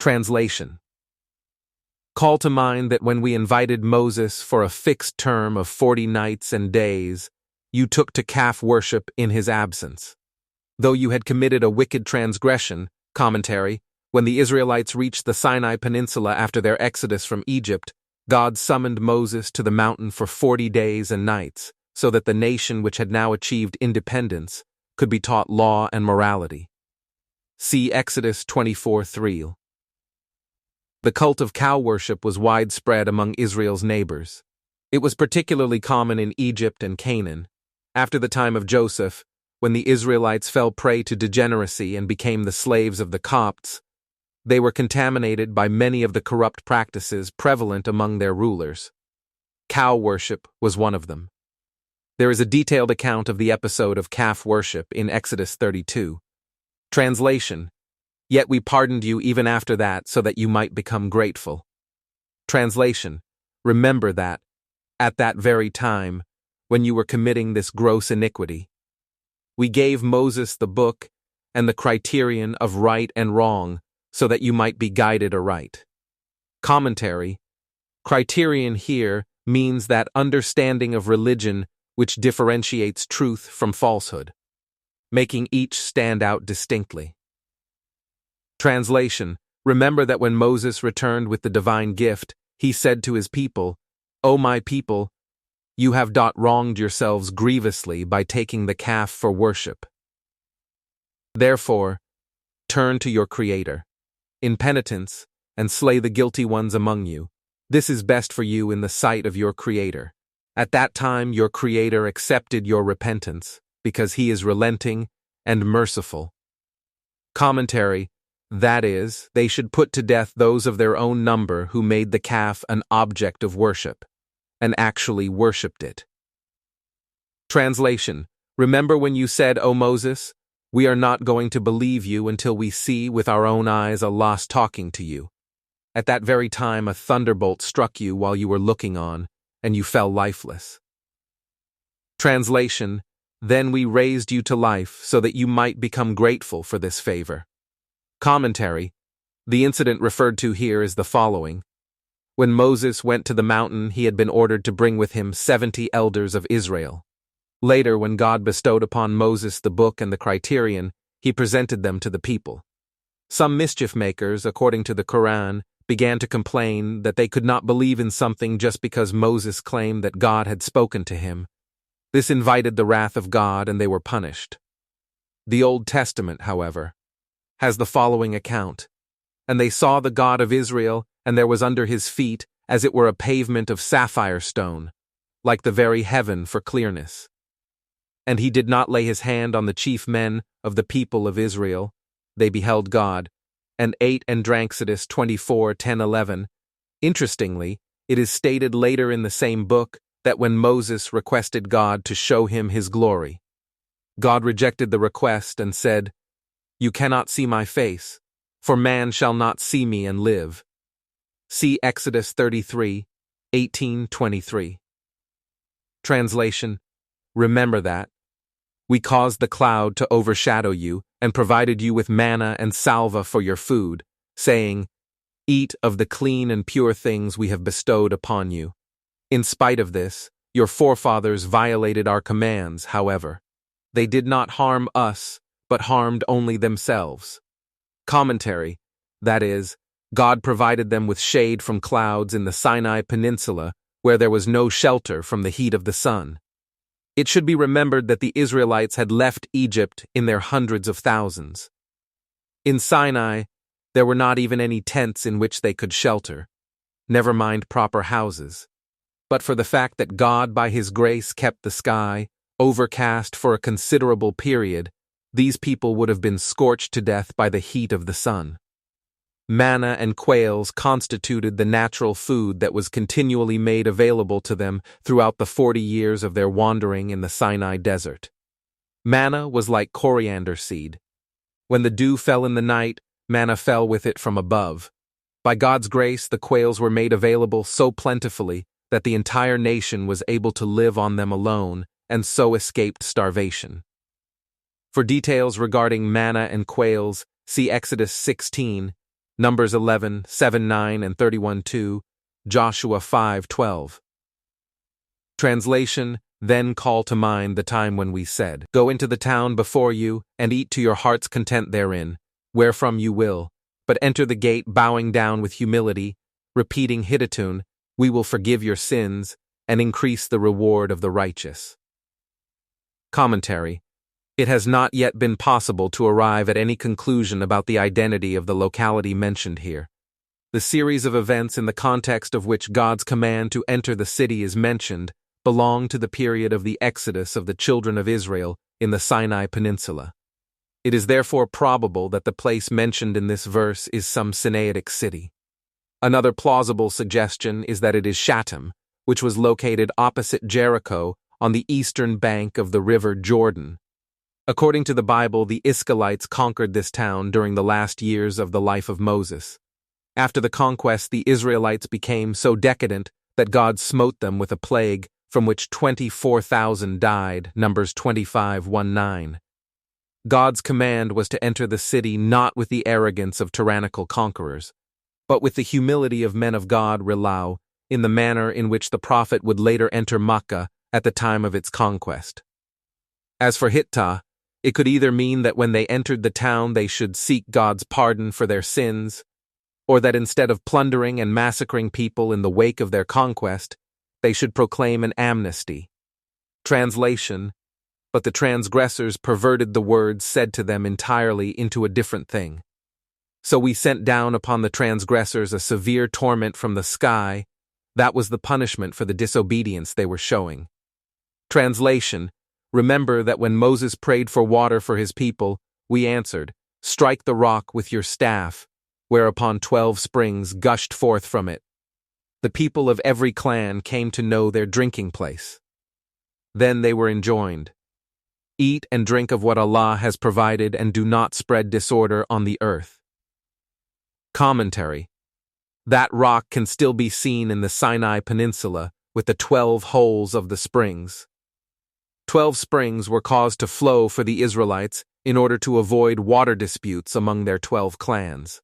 Translation. Call to mind that when we invited Moses for a fixed term of 40 nights and days, you took to calf worship in his absence. Though you had committed a wicked transgression, commentary, when the Israelites reached the Sinai Peninsula after their exodus from Egypt, God summoned Moses to the mountain for 40 days and nights, so that the nation which had now achieved independence could be taught law and morality. See Exodus 24:3. The cult of cow worship was widespread among Israel's neighbors. It was particularly common in Egypt and Canaan. After the time of Joseph, when the Israelites fell prey to degeneracy and became the slaves of the Copts, they were contaminated by many of the corrupt practices prevalent among their rulers. Cow worship was one of them. There is a detailed account of the episode of calf worship in Exodus 32. Translation. Yet we pardoned you even after that so that you might become grateful. Translation. Remember that, at that very time, when you were committing this gross iniquity, we gave Moses the book and the criterion of right and wrong so that you might be guided aright. Commentary. Criterion here means that understanding of religion which differentiates truth from falsehood, making each stand out distinctly. Translation. Remember that when Moses returned with the divine gift, he said to his people, "O my people, you have wronged yourselves grievously by taking the calf for worship. Therefore, turn to your Creator in penitence and slay the guilty ones among you. This is best for you in the sight of your Creator." At that time your Creator accepted your repentance, because He is relenting and merciful. Commentary. That is, they should put to death those of their own number who made the calf an object of worship, and actually worshipped it. Translation. Remember when you said, "O Moses, we are not going to believe you until we see with our own eyes Allah talking to you." At that very time a thunderbolt struck you while you were looking on, and you fell lifeless. Translation. Then we raised you to life so that you might become grateful for this favor. Commentary. The incident referred to here is the following. When Moses went to the mountain, he had been ordered to bring with him 70 elders of Israel. Later, when God bestowed upon Moses the book and the criterion, he presented them to the people. Some mischief makers, according to the Qur'an, began to complain that they could not believe in something just because Moses claimed that God had spoken to him. This invited the wrath of God and they were punished. The Old Testament, however, has the following account. And they saw the God of Israel, and there was under his feet, as it were a pavement of sapphire stone, like the very heaven for clearness. And he did not lay his hand on the chief men of the people of Israel. They beheld God, and ate and drank. Exodus 24:10-11. Interestingly, it is stated later in the same book that when Moses requested God to show him his glory, God rejected the request and said, "You cannot see my face, for man shall not see me and live." See Exodus 33:18-23. Translation. Remember that we caused the cloud to overshadow you and provided you with manna and salva for your food, saying, "Eat of the clean and pure things we have bestowed upon you." In spite of this, your forefathers violated our commands, however. They did not harm us, but harmed only themselves. Commentary. That is, God provided them with shade from clouds in the Sinai Peninsula, where there was no shelter from the heat of the sun. It should be remembered that the Israelites had left Egypt in their hundreds of thousands. In Sinai, there were not even any tents in which they could shelter, never mind proper houses. But for the fact that God by His grace kept the sky overcast for a considerable period, these people would have been scorched to death by the heat of the sun. Manna and quails constituted the natural food that was continually made available to them throughout the 40 years of their wandering in the Sinai desert. Manna was like coriander seed. When the dew fell in the night, manna fell with it from above. By God's grace, the quails were made available so plentifully that the entire nation was able to live on them alone and so escaped starvation. For details regarding manna and quails, see Exodus 16, Numbers 11, 7, 9, and 31:2, Joshua 5:12. Translation: Then call to mind the time when we said, Go into the town before you, and eat to your heart's content therein, wherefrom you will, but enter the gate bowing down with humility, repeating 𝗪𝗽, we will forgive your sins, and increase the reward of the righteous. Commentary: It has not yet been possible to arrive at any conclusion about the identity of the locality mentioned here. The series of events in the context of which God's command to enter the city is mentioned belong to the period of the exodus of the children of Israel in the Sinai Peninsula. It is therefore probable that the place mentioned in this verse is some Sinaitic city. Another plausible suggestion is that it is Shittim, which was located opposite Jericho on the eastern bank of the river Jordan. According to the Bible, the Israelites conquered this town during the last years of the life of Moses. After the conquest, the Israelites became so decadent that God smote them with a plague from which 24,000 died, Numbers 25:1-9. God's command was to enter the city not with the arrogance of tyrannical conquerors, but with the humility of men of God, 𝗪𝗏, in the manner in which the prophet would later enter Makkah at the time of its conquest. As for 𝗪𝗽, it could either mean that when they entered the town they should seek God's pardon for their sins, or that instead of plundering and massacring people in the wake of their conquest, they should proclaim an amnesty. Translation: But the transgressors perverted the words said to them entirely into a different thing. So we sent down upon the transgressors a severe torment from the sky. That was the punishment for the disobedience they were showing. Translation: Remember that when Moses prayed for water for his people, we answered, Strike the rock with your staff, whereupon 12 springs gushed forth from it. The people of every clan came to know their drinking place. Then they were enjoined, Eat and drink of what Allah has provided and do not spread disorder on the earth. Commentary: That rock can still be seen in the Sinai Peninsula with the 12 holes of the springs. 12 springs were caused to flow for the Israelites in order to avoid water disputes among their 12 clans.